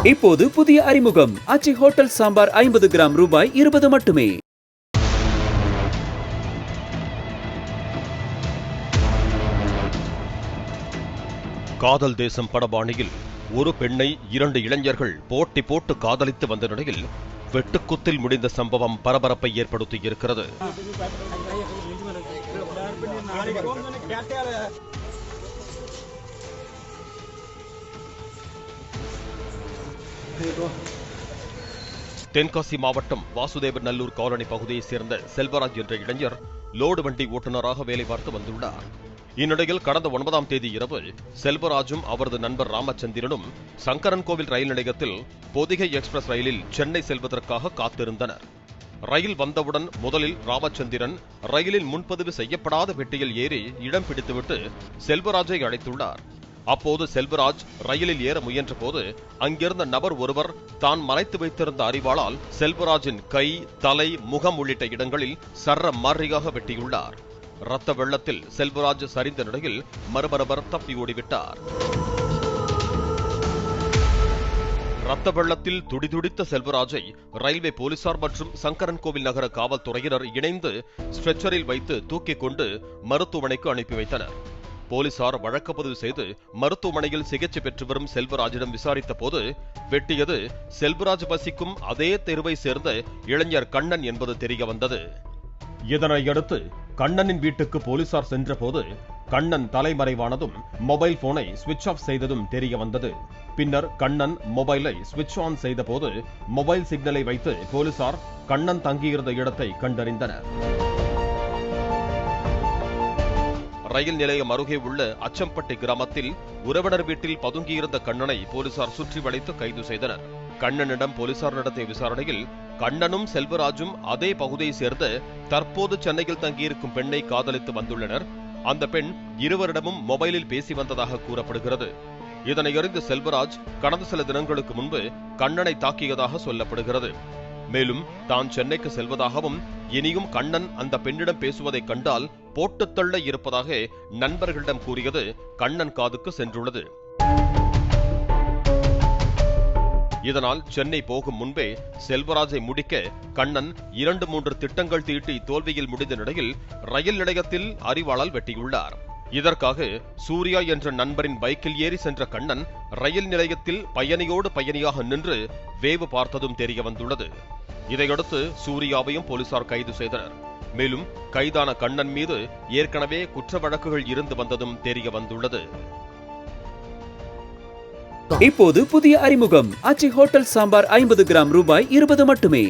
இப்போது புதிய அறிமுகம் ஆச்சி ஹோட்டல் சாம்பார் 50 கிராம் ரூபாய் 20 மட்டுமே. காதல் தேசம் படபாணியில் ஒரு பெண்ணை 2 இளைஞர்கள் போட்டி போட்டு காதலித்து வந்த நிலையில் வெட்டுக்குத்தில் முடிந்த சம்பவம் பரபரப்பை ஏற்படுத்தியிருக்கிறது. தென்காசி மாவட்டம் வாசுதேவர் நல்லூர் காலனி பகுதியைச் சேர்ந்த செல்வராஜ் என்ற இளைஞர் லோடு வண்டி ஓட்டுநராக வேலை பார்த்து வந்துள்ளார். இந்நிலையில் கடந்த 9ஆம் தேதி இரவு செல்வராஜும் அவரது நண்பர் ராமச்சந்திரனும் சங்கரன் கோவில் ரயில் நிலையத்தில் பொதிகை எக்ஸ்பிரஸ் ரயிலில் சென்னை செல்வதற்காக காத்திருந்தனர். ரயில் வந்தவுடன் முதலில் ராமச்சந்திரன் ரயிலில் முன்பதிவு செய்யப்படாத பெட்டியில் ஏறி இடம் பிடித்துவிட்டு செல்வராஜை அழைத்துள்ளார். அப்போது செல்வராஜ் ரயிலில் ஏற முயன்ற போது அங்கிருந்த நபர் ஒருவர் தான் மறைத்து வைத்திருந்த அரிவாளால் செல்வராஜின் கை, தலை, முகம் உள்ளிட்ட இடங்களில் சர்ற மாரியாக வெட்டியுள்ளார். இரத்த வெள்ளத்தில் செல்வராஜ் சரிந்த நிலையில் மர்மநபர் தப்பி ஓடிவிட்டார். இரத்த வெள்ளத்தில் துடிதுடித்த செல்வராஜை ரயில்வே போலீசார் மற்றும் சங்கரன் கோவில் நகர காவல்துறையினர் இணைந்து ஸ்ட்ரெச்சரில் வைத்து தூக்கிக் கொண்டு மருத்துவமனைக்கு அனுப்பி வைத்தனர். போலீசார் வழக்குப்பதிவு செய்து மருத்துவமனையில் சிகிச்சை பெற்று வரும் செல்வராஜிடம் விசாரித்த போது வெட்டியது செல்வராஜ் வசிக்கும் அதே தெருவை சேர்ந்த இளைஞர் கண்ணன் என்பது தெரிய வந்தது. இதனையடுத்து கண்ணனின் வீட்டுக்கு போலீசார் சென்றபோது கண்ணன் தலைமறைவானதும் மொபைல் போனை சுவிட்ச் ஆஃப் செய்ததும் தெரிய வந்தது. பின்னர் கண்ணன் மொபைலை சுவிட்ச் ஆன் செய்த போது மொபைல் சிக்னலை வைத்து போலீசார் கண்ணன் தங்கியிருந்த இடத்தை கண்டறிந்தனர். ரயில் நிலையம் அருகே உள்ள அச்சம்பட்டி கிராமத்தில் உறவினர் வீட்டில் பதுங்கியிருந்த கண்ணனை போலீசார் சுற்றி வளைத்து கைது செய்தனர். கண்ணனிடம் போலீசார் நடத்திய விசாரணையில் கண்ணனும் செல்வராஜும் அதே பகுதியை சேர்ந்த தற்போது சென்னையில் தங்கியிருக்கும் பெண்ணை காதலித்து வந்துள்ளனர். அந்த பெண் இருவரிடமும் மொபைலில் பேசி வந்ததாக கூறப்படுகிறது. இதனை அறிந்த செல்வராஜ் கடந்த சில தினங்களுக்கு முன்பு கண்ணனை தாக்கியதாக சொல்லப்படுகிறது. மேலும் தான் சென்னைக்கு செல்வதாகவும் இனியும் கண்ணன் அந்த பெண்ணிடம் பேசுவதை கண்டால் போட்டுத் தள்ள இருப்பதாக நண்பர்களிடம் கூறியது கண்ணன் காதுக்கு சென்றுள்ளது. இதனால் சென்னை போகும் முன்பே செல்வராஜை முடிக்க கண்ணன் 2-3 திட்டங்கள் தீட்டி தோல்வியில் முடிந்த நிலையில் ரயில் நிலையத்தில் அரிவாளால் வெட்டியுள்ளார். இதற்காக சூர்யா என்ற நண்பரின் பைக்கில் ஏறி சென்ற கண்ணன் ரயில் நிலையத்தில் பயணியோடு பயணியாக நின்று வேவு பார்த்ததும் தெரிய வந்துள்ளது. இதையடுத்து சூர்யாவையும் போலீசார் கைது செய்தனர். மேலும் கைதான கண்ணன் மீது ஏற்கனவே குற்ற வழக்குகள் இருந்து வந்ததும் தெரிய வந்துள்ளது. இப்போது புதிய அறிமுகம் ஆச்சி ஹோட்டல் சாம்பார் 50 கிராம் ரூபாய் 20 மட்டுமே.